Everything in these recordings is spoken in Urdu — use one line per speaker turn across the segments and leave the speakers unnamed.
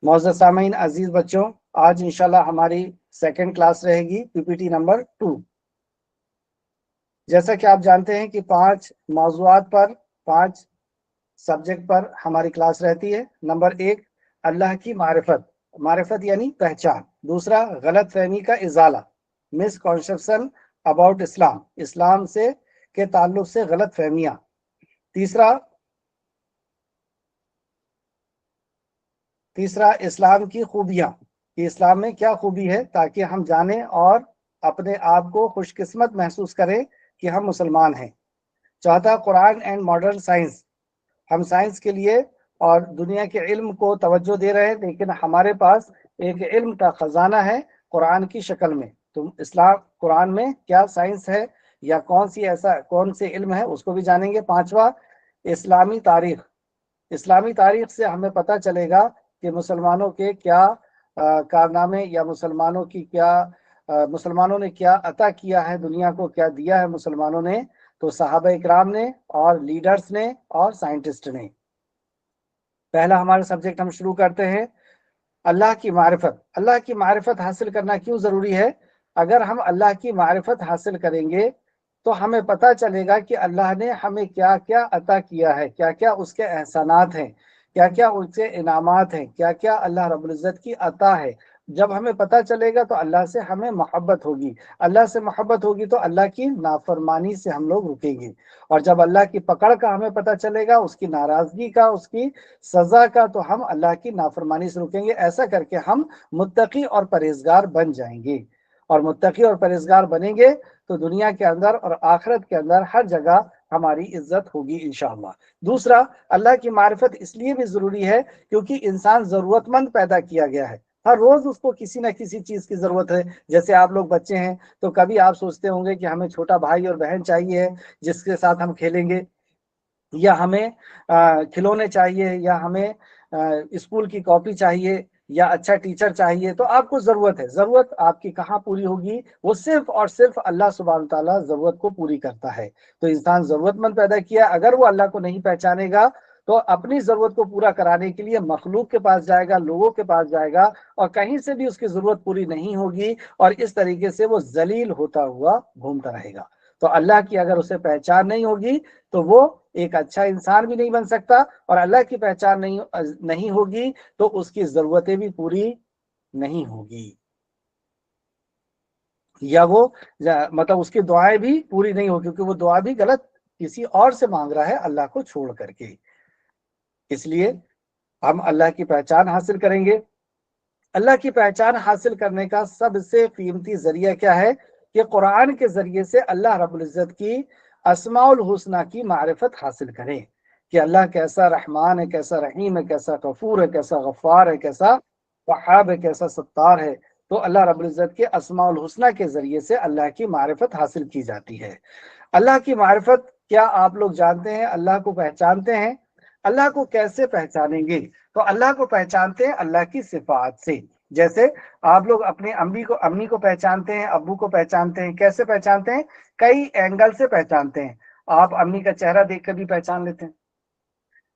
معزز سامعین، عزیز بچوں، آج انشاءاللہ ہماری سیکنڈ کلاس رہے گی پی پی ٹی نمبر 2۔ جیسا کہ آپ جانتے ہیں کہ 5 موضوعات پر 5 سبجیکٹ پر ہماری کلاس رہتی ہے۔ نمبر 1 اللہ کی معرفت یعنی پہچان۔ دوسرا غلط فہمی کا ازالہ، مس کنسیپشن اباؤٹ اسلام سے کے تعلق سے غلط فہمیاں۔ تیسرا اسلام کی خوبیاں، کہ اسلام میں کیا خوبی ہے تاکہ ہم جانیں اور اپنے آپ کو خوش قسمت محسوس کریں کہ ہم مسلمان ہیں۔ چوتھا قرآن اینڈ ماڈرن سائنس، ہم سائنس کے لیے اور دنیا کے علم کو توجہ دے رہے ہیں، لیکن ہمارے پاس ایک علم کا خزانہ ہے قرآن کی شکل میں۔ تو قرآن میں کیا سائنس ہے یا کون سے علم ہے، اس کو بھی جانیں گے۔ پانچواں اسلامی تاریخ سے ہمیں پتہ چلے گا کہ مسلمانوں کے کیا کارنامے یا مسلمانوں نے کیا عطا کیا ہے دنیا کو، کیا دیا ہے مسلمانوں نے، تو صحابہ اکرام نے اور لیڈرز نے اور سائنٹسٹ نے۔ پہلا ہمارا سبجیکٹ ہم شروع کرتے ہیں، اللہ کی معرفت حاصل کرنا کیوں ضروری ہے؟ اگر ہم اللہ کی معرفت حاصل کریں گے تو ہمیں پتہ چلے گا کہ اللہ نے ہمیں کیا کیا عطا کیا ہے، کیا کیا اس کے احسانات ہیں، کیا کیا اس کے انعامات ہیں، کیا کیا اللہ رب العزت کی عطا ہے۔ جب ہمیں پتہ چلے گا تو اللہ سے ہمیں محبت ہوگی، اللہ سے محبت ہوگی تو اللہ کی نافرمانی سے ہم لوگ رکیں گے، اور جب اللہ کی پکڑ کا ہمیں پتہ چلے گا، اس کی ناراضگی کا، اس کی سزا کا، تو ہم اللہ کی نافرمانی سے رکیں گے۔ ایسا کر کے ہم متقی اور پرہیزگار بن جائیں گے، اور متقی اور پرہیزگار بنیں گے تو دنیا کے اندر اور آخرت کے اندر ہر جگہ ہماری عزت ہوگی انشاءاللہ۔ دوسرا، اللہ کی معرفت اس لیے بھی ضروری ہے کیونکہ انسان ضرورت مند پیدا کیا گیا ہے، ہر روز اس کو کسی نہ کسی چیز کی ضرورت ہے۔ جیسے آپ لوگ بچے ہیں تو کبھی آپ سوچتے ہوں گے کہ ہمیں چھوٹا بھائی اور بہن چاہیے جس کے ساتھ ہم کھیلیں گے، یا ہمیں کھلونے چاہیے، یا ہمیں اسکول کی کاپی چاہیے، یا اچھا ٹیچر چاہیے۔ تو آپ کو ضرورت آپ کی کہاں پوری ہوگی؟ وہ صرف اور صرف اللہ سبحانہ تعالیٰ ضرورت کو پوری کرتا ہے۔ تو انسان ضرورت مند پیدا کیا، اگر وہ اللہ کو نہیں پہچانے گا تو اپنی ضرورت کو پورا کرانے کے لیے مخلوق کے پاس جائے گا، لوگوں کے پاس جائے گا، اور کہیں سے بھی اس کی ضرورت پوری نہیں ہوگی، اور اس طریقے سے وہ ذلیل ہوتا ہوا گھومتا رہے گا۔ تو اللہ کی اگر اسے پہچان نہیں ہوگی تو وہ ایک اچھا انسان بھی نہیں بن سکتا، اور اللہ کی پہچان نہیں ہوگی تو اس کی ضرورتیں بھی پوری نہیں ہوگی، یا وہ مطلب اس کی دعائیں بھی پوری نہیں ہوگی، کیونکہ وہ دعا بھی غلط کسی اور سے مانگ رہا ہے اللہ کو چھوڑ کر کے۔ اس لیے ہم اللہ کی پہچان حاصل کریں گے۔ اللہ کی پہچان حاصل کرنے کا سب سے قیمتی ذریعہ کیا ہے؟ کہ قرآن کے ذریعے سے اللہ رب العزت کی اسماء الحسنہ کی معرفت حاصل کریں، کہ اللہ کیسا رحمان ہے، کیسا رحیم ہے، کیسا غفور ہے، کیسا غفار ہے، کیسا وہاب ہے، کیسا ستار ہے۔ تو اللہ رب العزت کے اسماء الحسنہ کے ذریعے سے اللہ کی معرفت حاصل کی جاتی ہے۔ اللہ کی معرفت کیا آپ لوگ جانتے ہیں؟ اللہ کو پہچانتے ہیں؟ اللہ کو کیسے پہچانیں گے؟ تو اللہ کو پہچانتے ہیں اللہ کی صفات سے۔ جیسے آپ لوگ اپنے امی کو پہچانتے ہیں، ابو کو پہچانتے ہیں۔ کیسے پہچانتے ہیں؟ کئی اینگل سے پہچانتے ہیں۔ آپ امی کا چہرہ دیکھ کر بھی پہچان لیتے ہیں،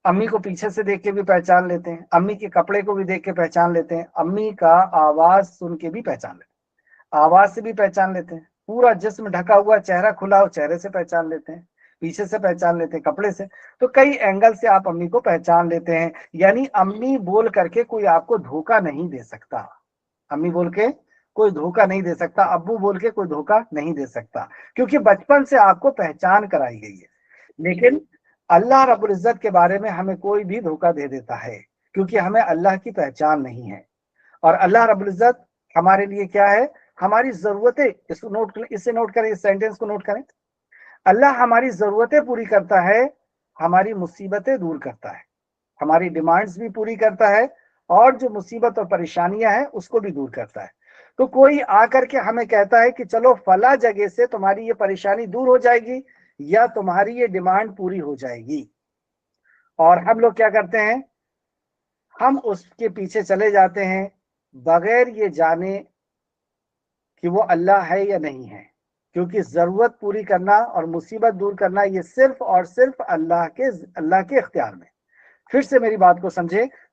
امی کو پیچھے سے دیکھ کے بھی پہچان لیتے ہیں، امی کے کپڑے کو بھی دیکھ کے پہچان لیتے ہیں، امی کا آواز سن کے بھی پہچان لیتے ہیں، آواز سے بھی پہچان لیتے ہیں، پورا جسم ڈھکا ہوا، چہرہ کھلا ہو، چہرے سے پہچان لیتے ہیں، پیچھے سے پہچان لیتے ہیں، کپڑے سے۔ تو کئی اینگل سے آپ امی کو پہچان لیتے ہیں۔ یعنی امی بول کر کے کوئی آپ کو دھوکہ نہیں دے سکتا، امی بول کے کوئی دھوکہ نہیں دے سکتا، ابو بول کے کوئی دھوکہ نہیں دے سکتا، کیونکہ بچپن سے آپ کو پہچان کرائی گئی ہے۔ لیکن اللہ رب العزت کے بارے میں ہمیں کوئی بھی دھوکہ دے دیتا ہے، کیونکہ ہمیں اللہ کی پہچان نہیں ہے۔ اور اللہ رب العزت ہمارے لیے کیا ہے؟ ہماری ضرورتیں، اسے نوٹ کریں، اس سینٹنس کو نوٹ کریں۔ اللہ ہماری ضرورتیں پوری کرتا ہے، ہماری مصیبتیں دور کرتا ہے، ہماری ڈیمانڈز بھی پوری کرتا ہے، اور جو مصیبت اور پریشانیاں ہیں اس کو بھی دور کرتا ہے۔ تو کوئی آ کر کے ہمیں کہتا ہے کہ چلو فلاں جگہ سے تمہاری یہ پریشانی دور ہو جائے گی، یا تمہاری یہ ڈیمانڈ پوری ہو جائے گی، اور ہم لوگ کیا کرتے ہیں؟ ہم اس کے پیچھے چلے جاتے ہیں بغیر یہ جانے کہ وہ اللہ ہے یا نہیں ہے، کیونکہ ضرورت پوری کرنا اور مصیبت دور کرنا یہ صرف اور صرف اللہ کے اختیار میں۔ پھر سے میری بات کو سمجھے،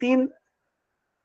3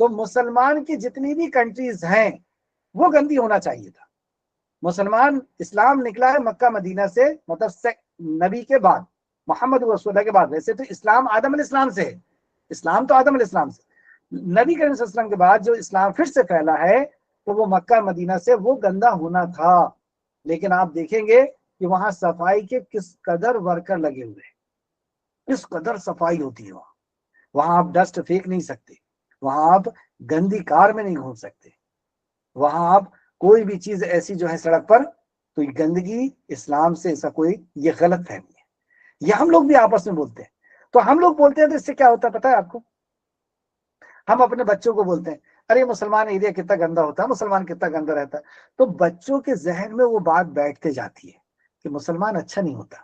تو مسلمان کی جتنی بھی کنٹریز ہیں وہ گندی ہونا چاہیے تھا. مسلمان اسلام نکلا ہے مکہ مدینہ سے، مطلب نبی کے بعد، محمد رسول اللہ کے بعد. ویسے تو اسلام آدم علیہ السلام سے ہے، اسلام تو آدم علیہ السلام سے. نبی کریم صلی اللہ علیہ وسلم کے بعد جو اسلام پھر سے پھیلا ہے تو وہ مکہ مدینہ سے وہ گندا ہونا تھا. لیکن آپ دیکھیں گے کہ وہاں صفائی کے کس قدر ورکر لگے ہوئے ہیں، کس قدر صفائی ہوتی ہے وہاں آپ ڈسٹ پھینک نہیں سکتے، وہاں آپ گندی کار میں نہیں گھوم سکتے، وہاں آپ کوئی بھی چیز ایسی جو ہے سڑک پر، تو یہ گندگی اسلام سے ایسا کوئی، یہ غلط فہمی ہے. یہ ہم لوگ بھی آپس میں بولتے ہیں. تو ہم لوگ بولتے ہیں تو اس سے کیا ہوتا ہے پتا ہے آپ کو؟ ہم اپنے بچوں کو بولتے ہیں ارے مسلمان ایریا کتنا گندا ہوتا ہے، مسلمان کتنا گندا رہتا ہے. تو بچوں کے ذہن میں وہ بات بیٹھتے جاتی ہے کہ مسلمان اچھا نہیں ہوتا.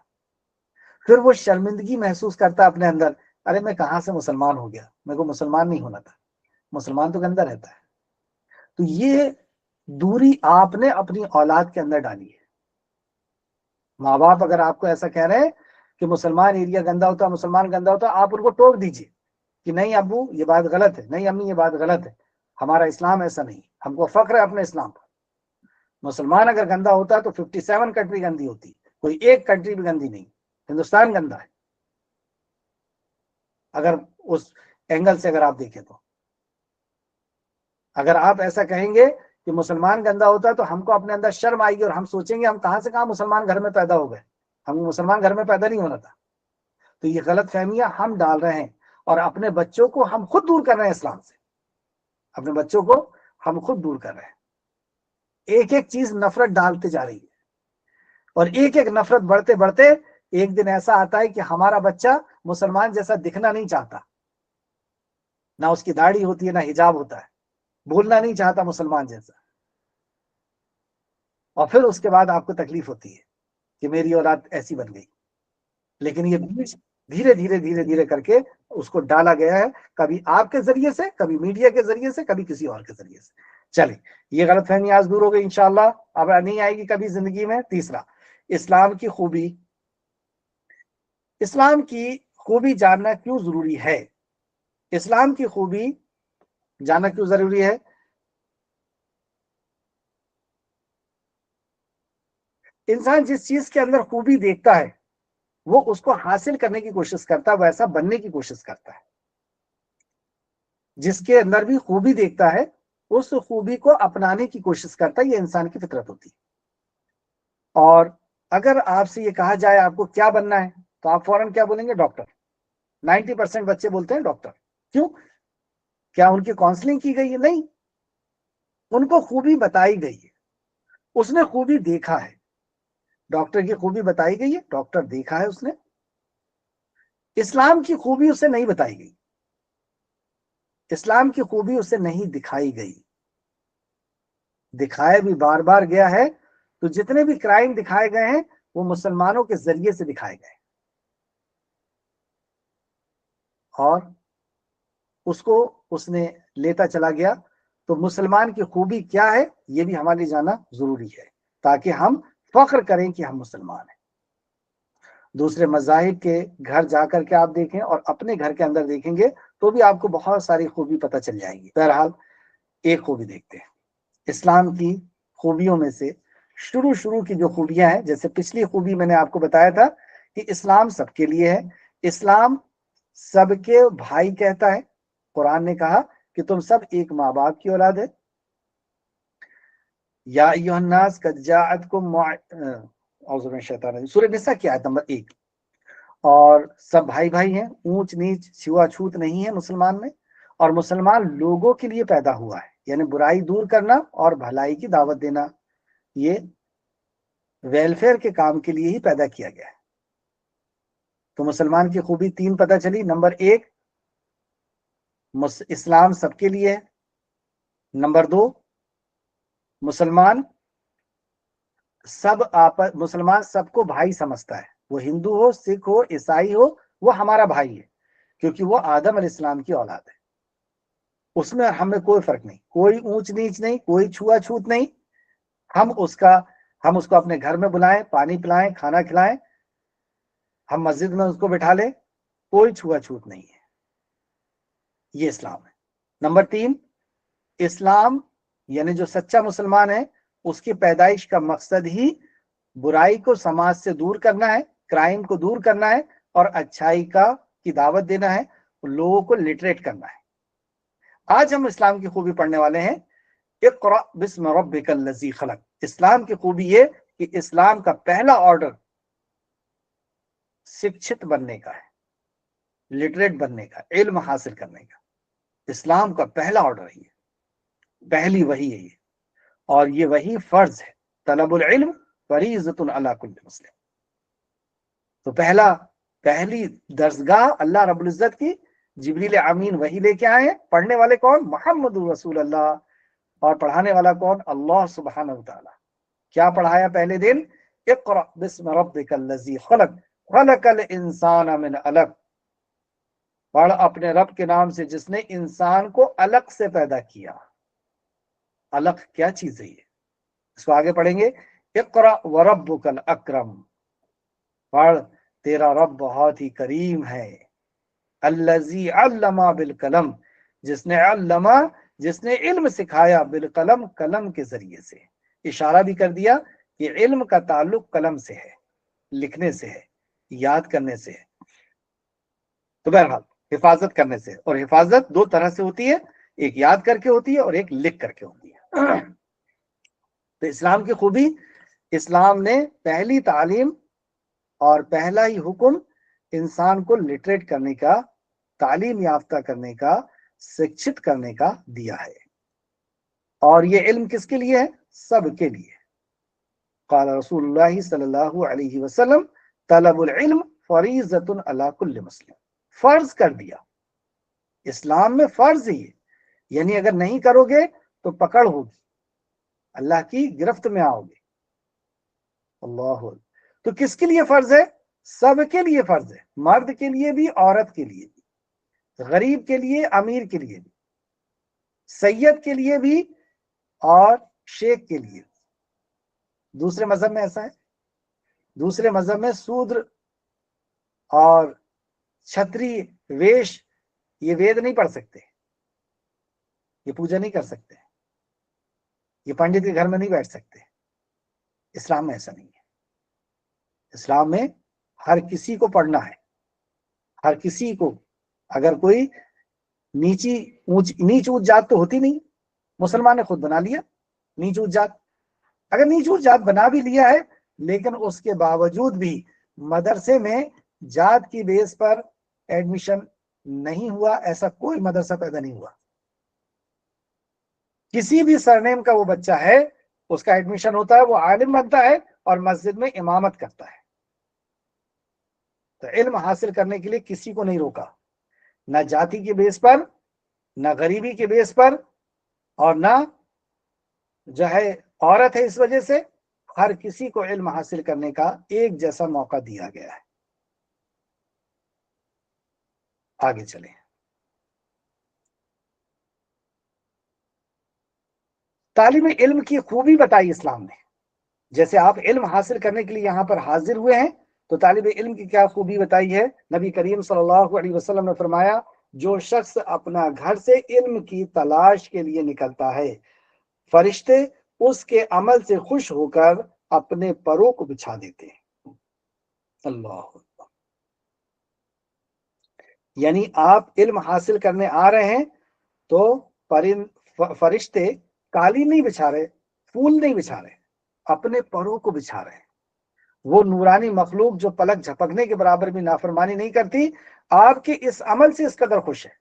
پھر وہ شرمندگی محسوس کرتا ہے اپنے اندر، ارے میں کہاں سے مسلمان ہو گیا، میرے کو مسلمان نہیں ہونا تھا، مسلمان تو گندا رہتا ہے. تو یہ دوری آپ نے اپنی اولاد کے اندر ڈالی ہے. ماں باپ اگر آپ کو ایسا کہہ رہے ہیں کہ مسلمان ایریا گندا ہوتا ہے، مسلمان گندا ہوتا ہے، آپ ان کو ٹوک دیجئے کہ نہیں ابو یہ بات غلط ہے، نہیں امی یہ بات غلط ہے، ہمارا اسلام ایسا نہیں، ہم کو فخر ہے اپنے اسلام پر. مسلمان اگر گندا ہوتا ہے تو 57 کنٹری گندی ہوتی، کوئی ایک کنٹری بھی گندی نہیں. ہندوستان گندا ہے اگر اس اینگل سے اگر آپ دیکھیں تو. اگر آپ ایسا کہیں گے کہ مسلمان گندا ہوتا ہے تو ہم کو اپنے اندر شرم آئے گی اور ہم سوچیں گے ہم کہاں سے کہاں مسلمان گھر میں پیدا ہو گئے، ہم مسلمان گھر میں پیدا نہیں ہونا تھا. تو یہ غلط فہمیاں ہم ڈال رہے ہیں اور اپنے بچوں کو ہم خود دور کر رہے ہیں اسلام سے. اپنے بچوں کو ہم خود دور کر رہے ہیں. ایک ایک چیز نفرت ڈالتے جا رہی ہے اور ایک ایک نفرت بڑھتے بڑھتے ایک دن ایسا آتا ہے کہ ہمارا بچہ مسلمان جیسا دکھنا نہیں چاہتا، نہ اس کی داڑھی ہوتی ہے نہ حجاب ہوتا ہے، بولنا نہیں چاہتا مسلمان جیسا. اور پھر اس کے بعد آپ کو تکلیف ہوتی ہے کہ میری اولاد ایسی بن گئی. لیکن یہ دھیرے دھیرے دھیرے دھیرے کر کے اس کو ڈالا گیا ہے، کبھی آپ کے ذریعے سے، کبھی میڈیا کے ذریعے سے، کبھی کسی اور کے ذریعے سے. چلیں یہ غلط فہمی آج دور ہو گئی انشاءاللہ، اب نہیں آئے گی کبھی زندگی میں. تیسرا، اسلام کی خوبی. اسلام کی خوبی جاننا کیوں ضروری ہے؟ اسلام کی خوبی جاننا کیوں ضروری ہے؟ انسان جس چیز کے اندر خوبی دیکھتا ہے وہ اس کو حاصل کرنے کی کوشش کرتا ہے، ویسا بننے کی کوشش کرتا ہے. جس کے اندر بھی خوبی دیکھتا ہے اس خوبی کو اپنانے کی کوشش کرتا ہے. یہ انسان کی فطرت ہوتی ہے. اور اگر آپ سے یہ کہا جائے آپ کو کیا بننا ہے تو آپ فوراً کیا بولیں گے؟ ڈاکٹر. 90% بچے بولتے ہیں ڈاکٹر. کیوں؟ کیا ان کی کاؤنسلنگ کی گئی ہے؟ نہیں، ان کو خوبی بتائی گئی ہے، اس نے خوبی دیکھا ہے. ڈاکٹر کی خوبی بتائی گئی ہے، ڈاکٹر دیکھا ہے اس نے. اسلام کی خوبی اسے نہیں بتائی گئی، اسلام کی خوبی اسے نہیں دکھائی گئی. دکھایا بھی بار بار گیا ہے. تو جتنے بھی کرائم دکھائے گئے ہیں وہ مسلمانوں کے ذریعے سے دکھائے گئے اور اس کو اس نے لیتا چلا گیا. تو مسلمان کی خوبی کیا ہے یہ بھی ہمارے لیے جاننا ضروری ہے تاکہ ہم فخر کریں کہ ہم مسلمان ہیں. دوسرے مذاہب کے گھر جا کر کے آپ دیکھیں اور اپنے گھر کے اندر دیکھیں گے تو بھی آپ کو بہت ساری خوبی پتہ چل جائے گی. بہرحال ایک خوبی دیکھتے ہیں. اسلام کی خوبیوں میں سے شروع کی جو خوبیاں ہیں، جیسے پچھلی خوبی میں نے آپ کو بتایا تھا کہ اسلام سب کے لیے ہے، اسلام سب کے بھائی کہتا ہے. قرآن نے کہا کہ تم سب ایک ماں باپ کی اولاد ہے. یا ایھا الناس قد جاءتکم اعوذ باللہ من الشیطان الرجیم، سورہ نساء کی آیت نمبر 1. اور سب بھائی بھائی ہیں، اونچ نیچ چھوا چھوت نہیں ہے مسلمان میں. اور مسلمان لوگوں کے لیے پیدا ہوا ہے، یعنی برائی دور کرنا اور بھلائی کی دعوت دینا، یہ ویلفیئر کے کام کے لیے ہی پیدا کیا گیا ہے. تو مسلمان کی خوبی 3 پتہ چلی. نمبر 1 اسلام سب کے لیے ہے. نمبر 2 مسلمان سب کو بھائی سمجھتا ہے، وہ ہندو ہو، سکھ ہو، عیسائی ہو، وہ ہمارا بھائی ہے کیونکہ وہ آدم علیہ السلام کی اولاد ہے. اس میں ہمیں کوئی فرق نہیں، کوئی اونچ نیچ نہیں، کوئی چھوا چھوت نہیں. ہم اس کو اپنے گھر میں بلائیں، پانی پلائیں، کھانا کھلائیں، ہم مسجد میں اس کو بٹھا لیں، کوئی چھوا چھوت نہیں ہے. یہ اسلام ہے۔ نمبر 3، اسلام یعنی جو سچا مسلمان ہے اس کی پیدائش کا مقصد ہی برائی کو سماج سے دور کرنا ہے، کرائم کو دور کرنا ہے اور اچھائی کی دعوت دینا ہے، لوگوں کو لٹریٹ کرنا ہے۔ آج ہم اسلام کی خوبی پڑھنے والے ہیں، اقرأ بسم ربک الذی خلق۔ اسلام کی خوبی یہ کہ اسلام کا پہلا آرڈر شکشت بننے کا ہے، لٹریٹ بننے کا، علم حاصل کرنے کا۔ اسلام کا پہلا آرڈر ہے، یہ پہلی وحی ہے یہ، اور یہ وحی فرض ہے۔ طلب العلم فریضۃ علی کل مسلم۔ تو پہلی درسگاہ اللہ رب العزت کی، جبریل امین وحی لے کے آئے ہیں۔ پڑھنے والے کون؟ محمد رسول اللہ، اور پڑھانے والا کون؟ اللہ سبحانہ وتعالی۔ کیا پڑھایا پہلے دن؟ اقرأ بسم ربک الذی خلق خلق الانسان من علق۔ پڑھ اپنے رب کے نام سے جس نے انسان کو علق سے پیدا کیا۔ علق کیا چیز ہے یہ؟ اس کو آگے پڑھیں گے۔ اقرأ وربک الاکرم۔ پڑھ تیرا رب بہت ہی کریم ہے۔ الذی علم بالقلم، جس نے علم سکھایا، بالقلم، قلم کے ذریعے سے۔ اشارہ بھی کر دیا کہ علم کا تعلق قلم سے ہے، لکھنے سے ہے، یاد کرنے سے ہے۔ تو بہرحال حفاظت کرنے سے، اور حفاظت دو طرح سے ہوتی ہے، ایک یاد کر کے ہوتی ہے اور ایک لکھ کر کے ہوتی ہے۔ تو اسلام کی خوبی، اسلام نے پہلی تعلیم اور پہلا ہی حکم انسان کو لٹریٹ کرنے کا، تعلیم یافتہ کرنے کا، شکشت کرنے کا دیا ہے۔ اور یہ علم کس کے لیے ہے؟ سب کے لیے۔ قال رسول اللہ صلی اللہ علیہ وسلم طلب العلم فریضۃ علی کل مسلم۔ فرض کر دیا، اسلام میں فرض ہے یہ، یعنی اگر نہیں کرو گے تو پکڑ ہوگی، اللہ کی گرفت میں آؤ گے۔ اللہ، تو کس کے لیے فرض ہے؟ سب کے لیے فرض ہے، مرد کے لیے بھی، عورت کے لیے بھی، غریب کے لیے، امیر کے لیے بھی، سید کے لیے بھی اور شیخ کے لیے بھی۔ دوسرے مذہب میں ایسا ہے، دوسرے مذہب میں سودر اور چھتری، ویش، یہ وید نہیں پڑھ سکتے، یہ پوجا نہیں کر سکتے، یہ پنڈت کے گھر میں نہیں بیٹھ سکتے۔ اسلام میں ایسا نہیں ہے۔ اسلام میں ہر کسی کو پڑھنا ہے، ہر کسی کو۔ اگر کوئی نیچ اونچ جات تو ہوتی نہیں، مسلمان نے خود بنا لیا نیچ اونچ جات۔ اگر نیچ اونچ جات بنا بھی لیا ہے لیکن اس کے باوجود بھی مدرسے میں جات کی بیس پر ایڈمیشن نہیں ہوا، ایسا کوئی مدرسہ پیدا نہیں ہوا۔ کسی بھی سرنیم کا وہ بچہ ہے، اس کا ایڈمیشن ہوتا ہے، وہ عالم بنتا ہے اور مسجد میں امامت کرتا ہے۔ تو علم حاصل کرنے کے لیے کسی کو نہیں روکا، نہ جاتی کے بیس پر، نہ غریبی کے بیس پر، اور نہ جو ہے عورت ہے اس وجہ سے۔ ہر کسی کو علم حاصل کرنے کا ایک جیسا موقع دیا گیا ہے۔ آگے چلیں۔ تعلیم علم کی خوبی بتائی اسلام نے۔ جیسے آپ علم حاصل کرنے کے لیے یہاں پر حاضر ہوئے ہیں، تو طالب علم کی کیا خوبی بتائی ہے؟ نبی کریم صلی اللہ علیہ وسلم نے فرمایا، جو شخص اپنا گھر سے علم کی تلاش کے لیے نکلتا ہے، فرشتے اس کے عمل سے خوش ہو کر اپنے پروں کو بچھا دیتے ہیں۔ اللہ، یعنی آپ علم حاصل کرنے آ رہے ہیں تو فرشتے قالین نہیں بچھا رہے، پھول نہیں بچھا رہے، اپنے پروں کو بچھا رہے ہیں۔ وہ نورانی مخلوق جو پلک جھپکنے کے برابر بھی نافرمانی نہیں کرتی، آپ کے اس عمل سے اس قدر خوش ہے۔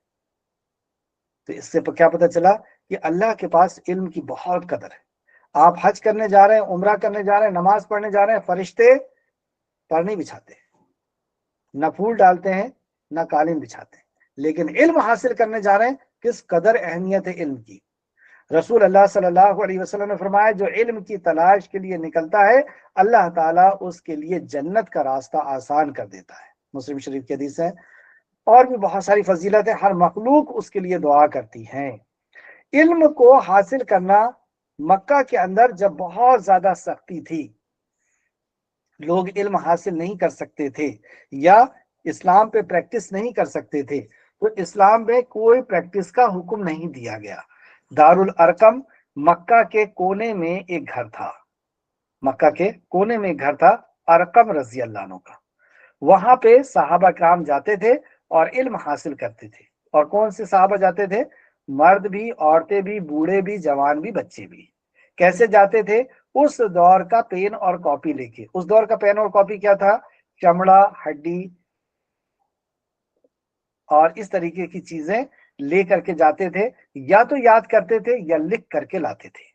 تو اس سے کیا پتہ چلا کہ اللہ کے پاس علم کی بہت قدر ہے۔ آپ حج کرنے جا رہے ہیں، عمرہ کرنے جا رہے ہیں، نماز پڑھنے جا رہے ہیں، فرشتے پر نہیں بچھاتے، نہ پھول ڈالتے ہیں، نہ قالین بچھاتے ہیں، لیکن علم حاصل کرنے جا رہے ہیں۔ کس قدر اہمیت ہے علم کی۔ رسول اللہ صلی اللہ علیہ وسلم نے فرمایا، جو علم کی تلاش کے لیے نکلتا ہے، اللہ تعالیٰ اس کے لیے جنت کا راستہ آسان کر دیتا ہے۔ مسلم شریف کی حدیث ہے۔ اور بھی بہت ساری فضیلت ہے، ہر مخلوق اس کے لیے دعا کرتی ہے۔ علم کو حاصل کرنا، مکہ کے اندر جب بہت زیادہ سختی تھی، لوگ علم حاصل نہیں کر سکتے تھے یا اسلام پہ پریکٹس نہیں کر سکتے تھے، تو اسلام میں کوئی پریکٹس کا حکم نہیں دیا گیا۔ دارال ارقم مکہ کے کونے میں ایک گھر تھا، مکہ کے کونے میں ایک گھر تھا ارقم رضی اللہ عنہ کا، وہاں پہ صحابہ کرام جاتے تھے اور علم حاصل کرتے تھے۔ اور کون سے صحابہ جاتے تھے؟ مرد بھی، عورتیں بھی، بوڑھے بھی، جوان بھی، بچے بھی۔ کیسے جاتے تھے؟ اس دور کا پین اور کاپی لے کے۔ اس دور کا پین اور کاپی کیا تھا؟ چمڑا، ہڈی اور اس طریقے کی چیزیں لے کر کے جاتے تھے، یا تو یاد کرتے تھے یا لکھ کر کے لاتے تھے،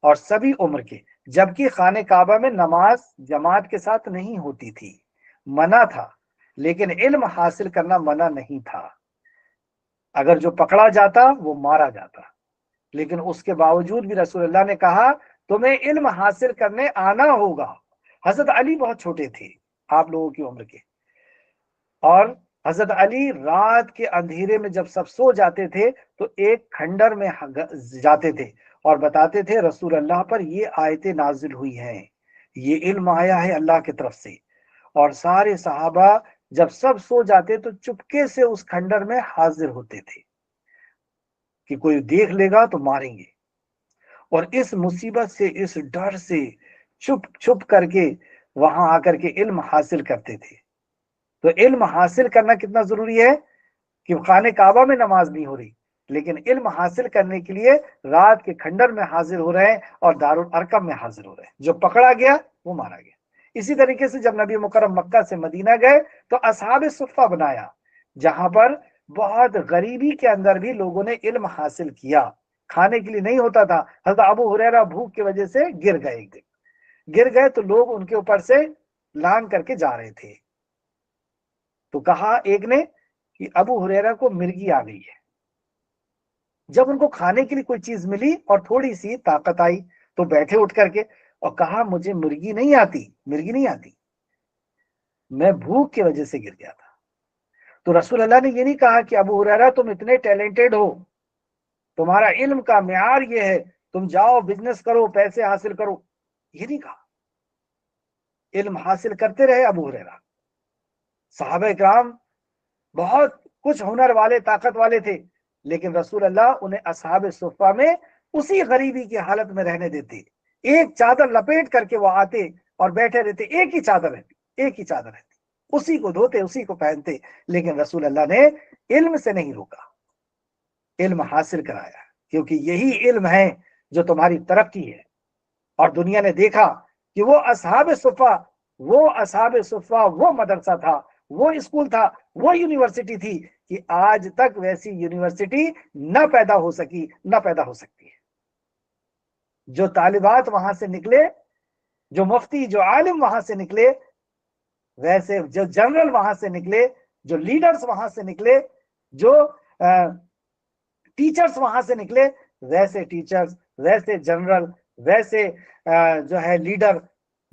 اور سبھی عمر کے۔ جبکہ خانہ کعبہ میں نماز جماعت کے ساتھ نہیں ہوتی تھی، منع تھا، لیکن علم حاصل کرنا منع نہیں تھا۔ اگر جو پکڑا جاتا وہ مارا جاتا، لیکن اس کے باوجود بھی رسول اللہ نے کہا تمہیں علم حاصل کرنے آنا ہوگا۔ حضرت علی بہت چھوٹے تھے آپ لوگوں کی عمر کے، اور حضرت علی رات کے اندھیرے میں جب سب سو جاتے تھے تو ایک کھنڈر میں جاتے تھے اور بتاتے تھے رسول اللہ پر یہ آیتیں نازل ہوئی ہیں، یہ علم آیا ہے اللہ کی طرف سے۔ اور سارے صحابہ جب سب سو جاتے تو چپکے سے اس کھنڈر میں حاضر ہوتے تھے کہ کوئی دیکھ لے گا تو ماریں گے، اور اس مصیبت سے، اس ڈر سے چھپ چھپ کر کے وہاں آ کر کے علم حاصل کرتے تھے۔ تو علم حاصل کرنا کتنا ضروری ہے کہ خانہ کعبہ میں نماز نہیں ہو رہی، لیکن علم حاصل کرنے کے لیے رات کے کھنڈر میں حاضر ہو رہے ہیں اور دارالارقم میں حاضر ہو رہے ہیں۔ جو پکڑا گیا وہ مارا گیا۔ اسی طریقے سے جب نبی مکرم مکہ سے مدینہ گئے تو اصحاب صفہ بنایا، جہاں پر بہت غریبی کے اندر بھی لوگوں نے علم حاصل کیا۔ کھانے کے لیے نہیں ہوتا تھا، حضرت ابو ہریرہ بھوک کی وجہ سے گر گئے، ایک دن گر گئے تو لوگ ان کے اوپر سے لانگ کر کے جا رہے تھے، تو کہا ایک نے کہ ابو ہریرہ کو مرگی آ گئی ہے۔ جب ان کو کھانے کے لیے کوئی چیز ملی اور تھوڑی سی طاقت آئی تو بیٹھے اٹھ کر کے اور کہا مجھے مرگی نہیں آتی، میں بھوک کی وجہ سے گر گیا تھا۔ تو رسول اللہ نے یہ نہیں کہا کہ ابو ہریرہ تم اتنے ٹیلنٹڈ ہو، تمہارا علم کا معیار یہ ہے، تم جاؤ بزنس کرو، پیسے حاصل کرو، یہ نہیں کہا۔ علم حاصل کرتے رہے ابو ہریرہ۔ صحابہ کرام بہت کچھ ہنر والے، طاقت والے تھے، لیکن رسول اللہ انہیں اصحاب صفہ میں اسی غریبی کی حالت میں رہنے دیتے۔ ایک چادر لپیٹ کر کے وہ آتے اور بیٹھے رہتے، ایک ہی چادر رہتی، اسی کو دھوتے، اسی کو پہنتے، لیکن رسول اللہ نے علم سے نہیں روکا، علم حاصل کرایا، کیونکہ یہی علم ہے جو تمہاری ترقی ہے۔ اور دنیا نے دیکھا کہ وہ اصحاب صفہ وہ مدرسہ تھا، وہ اسکول تھا، وہ یونیورسٹی تھی کہ آج تک ویسی یونیورسٹی نہ پیدا ہو سکی، نہ پیدا ہو سکتی ہے۔ جو طالبات وہاں سے نکلے، جو مفتی، جو عالم وہاں سے نکلے، ویسے جو جنرل وہاں سے نکلے، جو لیڈرز وہاں سے نکلے، جو ٹیچرز وہاں سے نکلے، ویسے ٹیچرز، ویسے جنرل، ویسے جو ہے لیڈر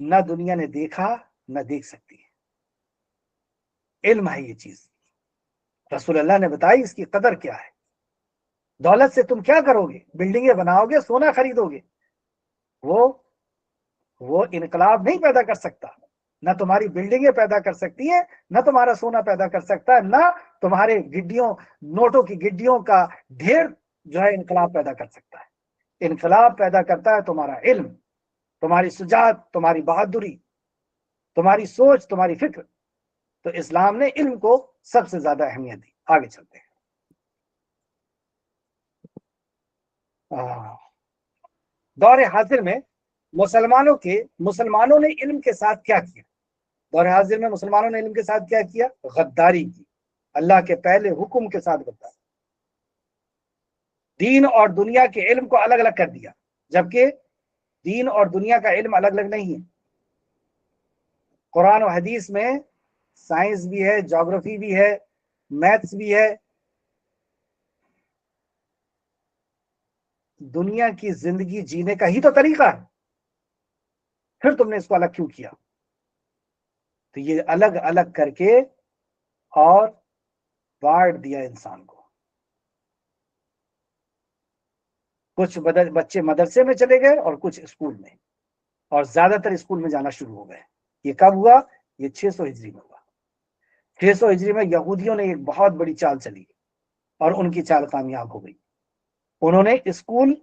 نہ دنیا نے دیکھا نہ دیکھ سکتی ہے۔ علم ہے یہ چیز، رسول اللہ نے بتائی اس کی قدر کیا ہے۔ دولت سے تم کیا کرو گے؟ بلڈنگیں بناؤ گے، سونا خریدو گے، وہ انقلاب نہیں پیدا کر سکتا۔ نہ تمہاری بلڈنگیں پیدا کر سکتی ہیں، نہ تمہارا سونا پیدا کر سکتا ہے، نہ تمہارے نوٹوں کی گڈیوں کا ڈھیر جو ہے انقلاب پیدا کر سکتا ہے۔ انقلاب پیدا کرتا ہے تمہارا علم، تمہاری شجاعت، تمہاری بہادری، تمہاری سوچ، تمہاری فکر۔ تو اسلام نے علم کو سب سے زیادہ اہمیت دی۔ آگے چلتے ہیں۔ دور حاضر میں مسلمانوں نے علم کے ساتھ کیا کیا؟ دور حاضر میں مسلمانوں نے علم کے ساتھ کیا کیا؟ غداری کی، اللہ کے پہلے حکم کے ساتھ غداری، دین اور دنیا کے علم کو الگ الگ کر دیا، جبکہ دین اور دنیا کا علم الگ الگ نہیں ہے۔ قرآن و حدیث میں سائنس بھی ہے، جغرافی بھی ہے، میتھس بھی ہے، دنیا کی زندگی جینے کا ہی تو طریقہ ہے، پھر تم نے اس کو الگ کیوں کیا؟ تو یہ الگ الگ کر کے اور بانٹ دیا انسان کو۔ کچھ بچے مدرسے میں چلے گئے اور کچھ اسکول میں، اور زیادہ تر اسکول میں جانا شروع ہو گئے۔ یہ کب ہوا؟ یہ 600 ہجری میں ہوا۔ 600 ہجری میں یہودیوں نے ایک بہت بڑی چال چلی اور ان کی چال کامیاب ہو گئی. انہوں نے اسکول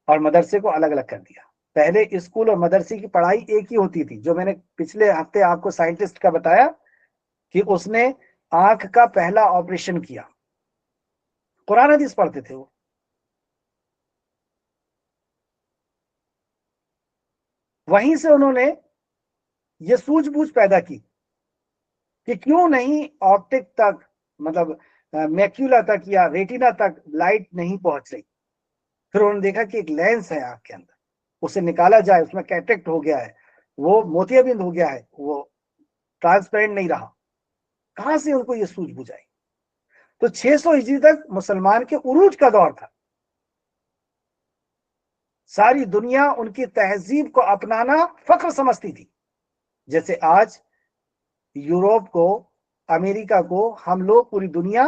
اور مدرسے کو الگ الگ کر دیا. پہلے اسکول اور مدرسے کی پڑھائی ایک ہی ہوتی تھی. جو میں نے پچھلے ہفتے آپ کو سائنٹسٹ کا بتایا کہ اس نے آنکھ کا پہلا آپریشن کیا, قرآن حدیث پڑھتے تھے وہ. وہیں سے انہوں نے یہ سوجھ بوجھ پیدا کی کہ کیوں نہیں آپٹک تک, مطلب میکیولا تک یا ریٹینا تک لائٹ نہیں پہنچ رہی. پھر انہوں نے دیکھا کہ ایک لینس ہے آنکھ کے اندر, اسے نکالا جائے, اس میں کیٹریکٹ ہو گیا ہے, وہ موتیابند ہو گیا ہے, وہ ٹرانسپیرنٹ نہیں رہا. کہاں سے ان کو یہ سوجھ بوجھ آئی؟ تو 600 ہجری تک مسلمان کے عروج کا دور تھا. ساری دنیا ان کی تہذیب کو اپنانا فخر سمجھتی تھی. جیسے آج یوروپ کو, امریکہ کو ہم لوگ پوری دنیا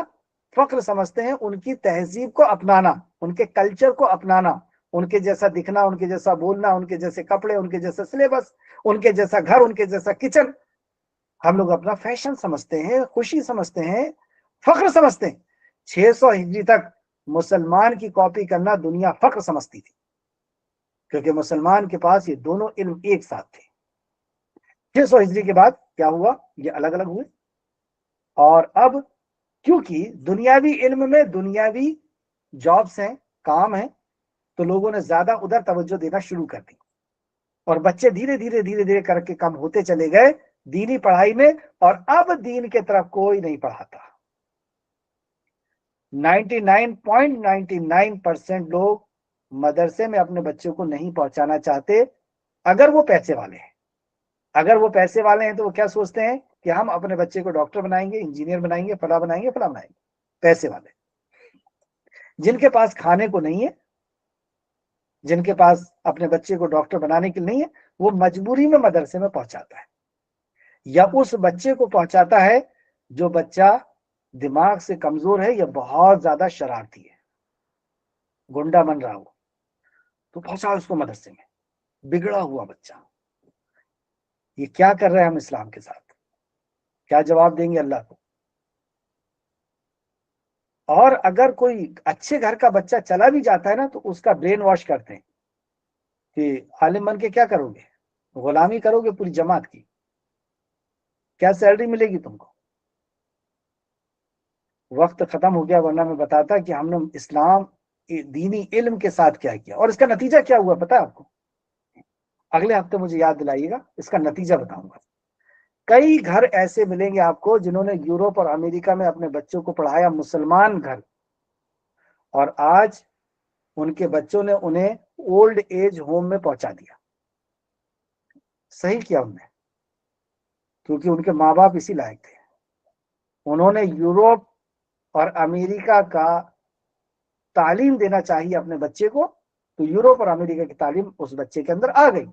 فخر سمجھتے ہیں ان کی تہذیب کو اپنانا, ان کے کلچر کو اپنانا, ان کے جیسا دکھنا, ان کے جیسا بولنا, ان کے جیسے کپڑے, ان کے جیسا سلیبس, ان کے جیسا گھر, ان کے جیسا کچن. ہم لوگ اپنا فیشن سمجھتے ہیں, خوشی سمجھتے ہیں, فخر سمجھتے ہیں. 600 ہجری تک مسلمان کی کاپی کرنا دنیا فخر سمجھتی تھی, کیونکہ مسلمان کے پاس یہ دونوں علم ایک ساتھ تھے. 600 ہجری کے بعد کیا ہوا؟ یہ الگ الگ ہوئے. اور اب کیونکہ دنیاوی علم میں دنیاوی جابس ہیں, کام ہیں, تو لوگوں نے زیادہ ادھر توجہ دینا شروع کر دی, اور بچے دھیرے دھیرے دھیرے دھیرے کر کے کم ہوتے چلے گئے دینی پڑھائی میں. اور اب دین کے طرف کوئی نہیں پڑھاتا. 99.99% لوگ مدرسے میں اپنے بچوں کو نہیں پہنچانا چاہتے, اگر وہ پیسے والے ہیں. اگر وہ پیسے والے ہیں تو وہ کیا سوچتے ہیں کہ ہم اپنے بچے کو ڈاکٹر بنائیں گے, انجینئر بنائیں گے, فلاں بنائیں گے, فلاں بنائیں گے. پیسے والے. جن کے پاس کھانے کو نہیں ہے, جن کے پاس اپنے بچے کو ڈاکٹر بنانے کے نہیں ہے, وہ مجبوری میں مدرسے میں پہنچاتا ہے. یا اس بچے کو پہنچاتا ہے جو بچہ دماغ سے کمزور ہے یا بہت زیادہ شرارتی ہے, گنڈا بن رہا ہو, تو پہنچا اس کو مدرسے میں. بگڑا ہوا بچہ. یہ کیا کر رہے ہیں ہم اسلام کے ساتھ؟ کیا جواب دیں گے اللہ کو؟ اور اگر کوئی اچھے گھر کا بچہ چلا بھی جاتا ہے نا, تو اس کا برین واش کرتے ہیں کہ عالم بن کے کیا کرو گے, غلامی کرو گے پوری جماعت کی, کیا سیلری ملے گی تم کو؟ وقت ختم ہو گیا, ورنہ میں بتاتا کہ ہم نے اسلام دینی علم کے ساتھ کیا کیا, اور اس کا نتیجہ کیا ہوا پتا ہے آپ کو؟ اگلے ہفتے مجھے یاد دلائیے گا, اس کا نتیجہ بتاؤں گا. کئی گھر ایسے ملیں گے آپ کو جنہوں نے یوروپ اور امریکہ میں اپنے بچوں کو پڑھایا, مسلمان گھر, اور آج ان کے بچوں نے انہیں اولڈ ایج ہوم میں پہنچا دیا. صحیح کیا انہوں نے, کیونکہ ان کے ماں باپ اسی لائق تھے. انہوں نے یوروپ اور امریکہ کا تعلیم دینا چاہیے اپنے بچے کو, تو یوروپ اور امریکہ کی تعلیم اس بچے کے اندر آ گئی.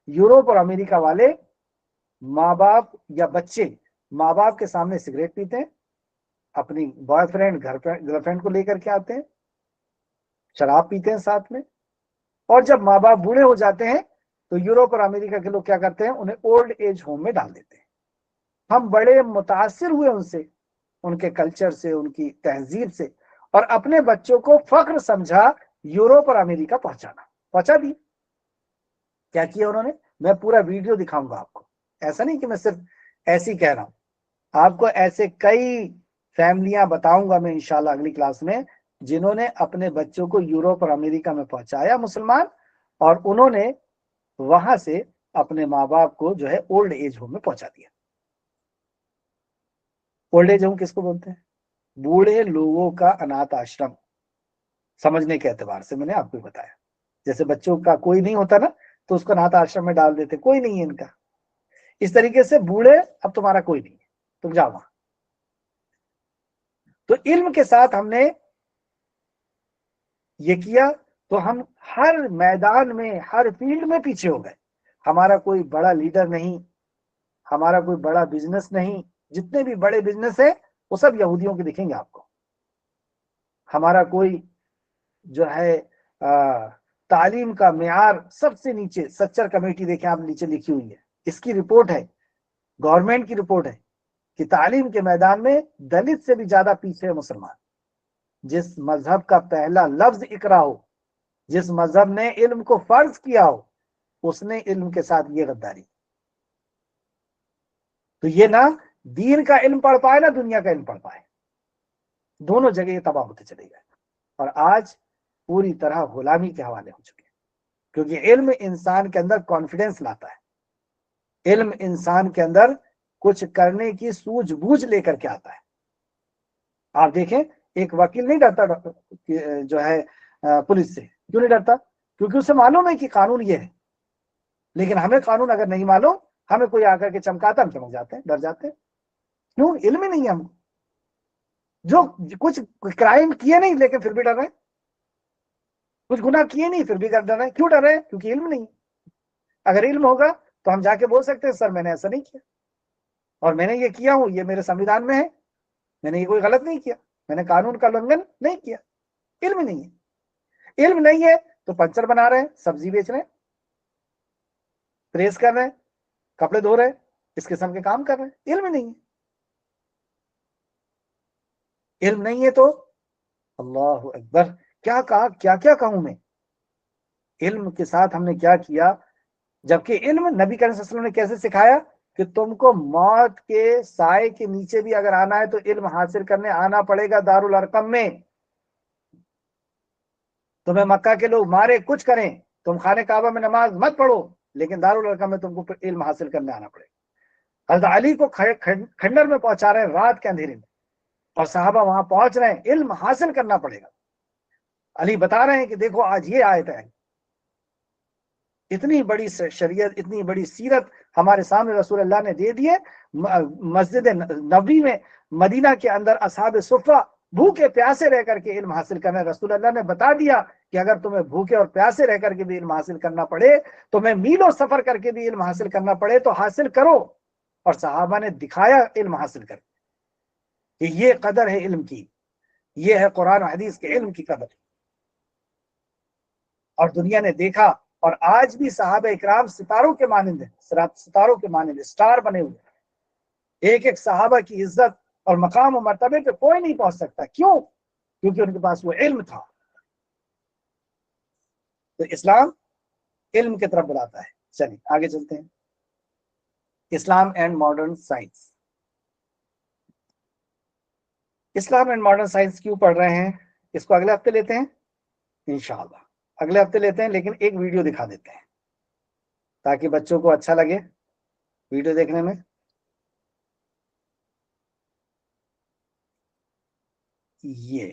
یوروپ اور امریکہ والے ماں باپ یا بچے ماں باپ کے سامنے سگریٹ پیتے ہیں, اپنی بوائے فرینڈ گھر گرل فرینڈ کو لے کر کے آتے ہیں, شراب پیتے ہیں ساتھ میں, اور جب ماں باپ بوڑھے ہو جاتے ہیں تو یوروپ اور امریکہ کے لوگ کیا کرتے ہیں, انہیں اولڈ ایج ہوم میں ڈال دیتے ہیں. ہم بڑے متاثر ہوئے ان سے, ان کے کلچر سے, ان کی تہذیب سے, اور اپنے بچوں کو فخر سمجھا یوروپ اور امریکہ پہنچا دی. کیا کیا انہوں نے؟ میں پورا ویڈیو دکھاؤں گا آپ کو. ایسا نہیں کہ میں صرف ایسے ہی کہہ رہا ہوں, آپ کو ایسے کئی فیملیاں بتاؤں گا میں انشاءاللہ اگلی کلاس میں, جنہوں نے اپنے بچوں کو یوروپ اور امریکہ میں پہنچایا مسلمان, اور انہوں نے وہاں سے اپنے ماں باپ کو جو ہے اولڈ ایج ہوم میں پہنچا دیا. اولڈ ایج ہوم کس کو بولتے ہیں؟ بوڑھے لوگوں کا انات آشرم. سمجھنے کے اعتبار سے میں نے آپ کو بتایا, جیسے بچوں کا کوئی نہیں ہوتا نا, تو اس کو انات آشرم میں ڈال دیتے, کوئی نہیں ہے ان کا. اس طریقے سے بوڑھے اب تمہارا کوئی نہیں ہے, تم جاؤ وہاں. تو علم کے ساتھ ہم نے یہ کیا, تو ہم ہر میدان میں, ہر فیلڈ میں پیچھے ہو گئے. ہمارا کوئی بڑا لیڈر نہیں, ہمارا کوئی بڑا بزنس نہیں. جتنے بھی بڑے بزنس ہیں وہ سب یہودیوں کے دکھیں گے آپ کو. ہمارا کوئی جو ہے تعلیم کا معیار سب سے نیچے, سچر کمیٹی دیکھیں آپ نیچے لکھی ہوئی ہے, اس کی رپورٹ ہے, گورنمنٹ کی رپورٹ ہے, کہ تعلیم کے میدان میں دلت سے بھی زیادہ پیچھے ہے مسلمان. جس مذہب کا پہلا لفظ اقرا ہو، جس مذہب نے علم کو فرض کیا ہو، اس نے علم کے ساتھ یہ غداری. تو یہ نہ دین کا علم پڑھ پائے نہ دنیا کا علم پڑھ پائے، دونوں جگہ یہ تباہ ہوتے چلے گئے. اور آج پوری طرح غلامی کے حوالے ہو چکے ہیں، کیونکہ علم انسان کے اندر کانفیڈنس لاتا ہے، علم انسان کے اندر کچھ کرنے کی سوجھ بوجھ لے کر کے آتا ہے. آپ دیکھیں ایک وکیل نہیں ڈرتا جو ہے پولیس سے. کیوں نہیں ڈرتا؟ کیونکہ اسے معلوم ہے کہ قانون یہ ہے. لیکن ہمیں قانون اگر نہیں معلوم، ہمیں کوئی آ کر کے چمکاتا، ہم چمک جاتے ہیں، ڈر جاتے ہیں. کیوں؟ علم ہی نہیں ہے ہم کو. جو کچھ کرائم کیے نہیں لیکن پھر بھی ڈر رہے ہیں، کچھ گناہ کیے نہیں پھر بھی ڈر رہے ہیں. کیوں ڈر رہے ہیں؟ کیونکہ علم نہیں. اگر علم ہوگا تو ہم جا کے بول سکتے ہیں سر میں نے ایسا نہیں کیا، اور میں نے یہ کیا ہوں، یہ میرے سنویدھان میں ہے، میں نے یہ کوئی غلط نہیں کیا، میں نے قانون کا النگھن نہیں کیا. علم نہیں ہے. علم نہیں ہے تو پنچر بنا رہے ہیں، سبزی بیچ رہے ہیں، پریس کر رہے ہیں، کپڑے دھو رہے ہیں، اس قسم کے کام کر رہے ہیں. علم نہیں ہے. علم نہیں ہے تو اللہ اکبر، کیا کہا، کیا کیا کہوں میں. علم کے ساتھ ہم نے کیا کیا، جبکہ علم نبی کریم صلی اللہ علیہ وسلم نے کیسے سکھایا کہ تم کو موت کے سائے کے نیچے بھی اگر آنا ہے تو علم حاصل کرنے آنا پڑے گا دارالارقم میں. تمہیں مکہ کے لوگ مارے کچھ کریں، تم خانہ کعبہ میں نماز مت پڑھو، لیکن دارالارقم میں تم کو علم حاصل کرنے آنا پڑے گا. حضرت علی کو کھنڈر میں پہنچا رہے ہیں رات کے اندھیرے میں، اور صحابہ وہاں پہنچ رہے ہیں. علم حاصل کرنا پڑے گا. علی بتا رہے ہیں کہ دیکھو آج یہ آیت ہے. اتنی بڑی شریعت، اتنی بڑی سیرت ہمارے سامنے رسول اللہ نے دے دیے. مسجد نبوی میں مدینہ کے اندر اصحاب صفہ بھوکے پیاسے رہ کر کے علم حاصل کرنا. رسول اللہ نے بتا دیا کہ اگر تمہیں بھوکے اور پیاسے رہ کر کے بھی علم حاصل کرنا پڑے، تمہیں میلوں سفر کر کے بھی علم حاصل کرنا پڑے تو حاصل کرو. اور صحابہ نے دکھایا علم حاصل کر کہ یہ قدر ہے علم کی، یہ ہے قرآن و حدیث کے علم کی قدر. اور دنیا نے دیکھا، اور آج بھی صحابہ اکرام ستاروں کے مانند ہیں، ستاروں کے مانند اسٹار بنے ہوئے. ایک ایک صحابہ کی عزت اور مقام و مرتبے پہ کوئی نہیں پہنچ سکتا. کیوں؟ کیونکہ ان کے پاس وہ علم تھا. تو اسلام علم کی طرف بلاتا ہے. چلیے آگے چلتے ہیں. Islam and modern science. Islam and modern science کیوں پڑھ رہے ہیں؟ اس کو اگلے ہفتے لیتے ہیں انشاءاللہ. اگلے ہفتے لیتے ہیں، لیکن ایک ویڈیو دکھا دیتے ہیں تاکہ بچوں کو اچھا لگے ویڈیو دیکھنے میں. یہ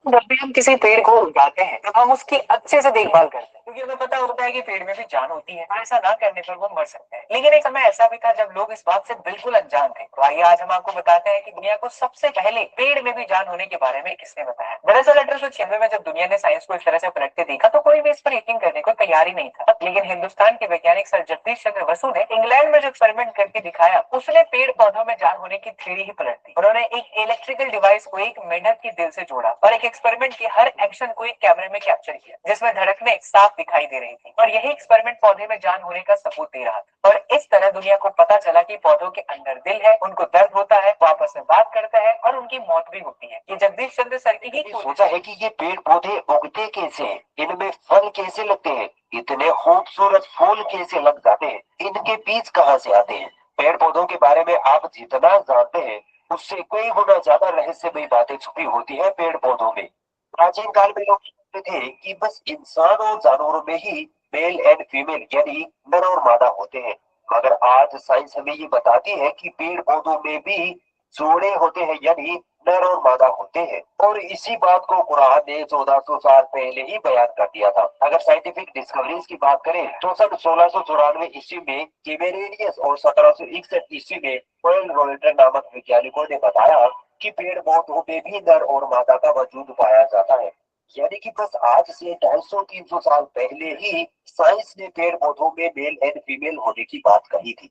جب بھی ہم کسی پیڑ کو اگاتے ہیں تو ہم اس کی اچھے سے دیکھ بھال کرتے ہیں، کیونکہ ہمیں پتا ہوتا ہے کہ پیڑ میں بھی جان ہوتی ہے، ایسا نہ کرنے پر وہ مر سکتا ہے. لیکن ایک سمے ایسا بھی تھا جب لوگ اس بات سے بالکل انجان تھے. تو آئیے آج ہم آپ کو بتاتے ہیں کہ دنیا کو سب سے پہلے پیڑ میں بھی جان ہونے کے بارے میں کس نے بتایا. دراصل 1896 میں جب دنیا نے سائنس کو اس طرح سے پلٹتے دیکھا تو کوئی بھی اس پر یقین کرنے کو تیار ہی نہیں تھا. لیکن ہندوستان کے ویجانک سر جگدیش چندر بسو نے انگلینڈ میں جو ایکسپیریمنٹ کر کے دکھایا، اس نے پیڑ پودوں میں جان ہونے کی تھیوری ہی پلٹ دی. انہوں نے ایک الیکٹریکل ڈیوائس کو ایک مینڈک کی دل سے جوڑا اور ایک ایکسپیریمنٹ کی ہر ایکشن کو ایک کیمرے میں کیپچر کیا، جس میں دھڑکنیں صاف دکھائی دے رہی تھی. اور یہی ایکسپیریمنٹ پودے میں جان ہونے کا ثبوت دے رہا تھا. اور اس طرح دنیا کو پتا چلا کہ پودوں کے اندر دل ہے، ان کو درد ہوتا ہے، وہ آپس میں بات کرتا ہے اور ان کی موت بھی ہوتی ہے. یہ جگدیش چندر سر کی ہی سوچا ہے کہ یہ پیڑ پودے اگتے کیسے ہیں، ان میں پھل کیسے لگتے ہیں، اتنے خوبصورت پھول کیسے لگ جاتے ہیں، ان کے بیج کہاں سے آتے ہیں. پیڑ پودوں کے بارے میں آپ جتنا جانتے ہیں اس سے کئی گنا زیادہ رہسیہ باتیں چھپی ہوتی ہیں پیڑ پودوں میں. پراچین کال میں لوگ کہتے تھے کہ بس انسان اور جانوروں میں ہی میل اینڈ فیمیل یعنی نر اور مادہ ہوتے ہیں، مگر آج سائنس ہمیں یہ بتاتی ہے کہ پیڑ پودوں میں بھی جوڑے ہوتے ہیں یعنی نر اور مادہ ہوتے ہیں. اور اسی بات کو قرآن نے 1400 سال پہلے ہی بیان کر دیا تھا. اگر سائنٹیفک ڈسکوریز کی بات کریں تو سن 1694 عیسوی میں کیمیرینیس اور 1761 عیسوی میں پرل رولٹر نامک ویگیانکوں نے بتایا کہ پیڑ پودوں میں بھی نر اور مادہ کا وجود پایا جاتا ہے. یعنی کہ بس آج سے 250-300 سال پہلے ہی سائنس نے پیڑ پودوں میں میل اینڈ فیمیل ہونے کی بات کہی تھی.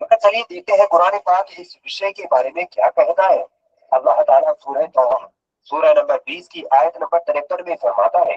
مگر چلیے دیکھتے ہیں قرآن پاک اس وشے کے بارے میں کیا کہتا ہے. اللہ تعالیٰ سورہ توحہ سورہ نمبر 20 کی آیت نمبر 73 میں فرماتا ہے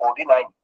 49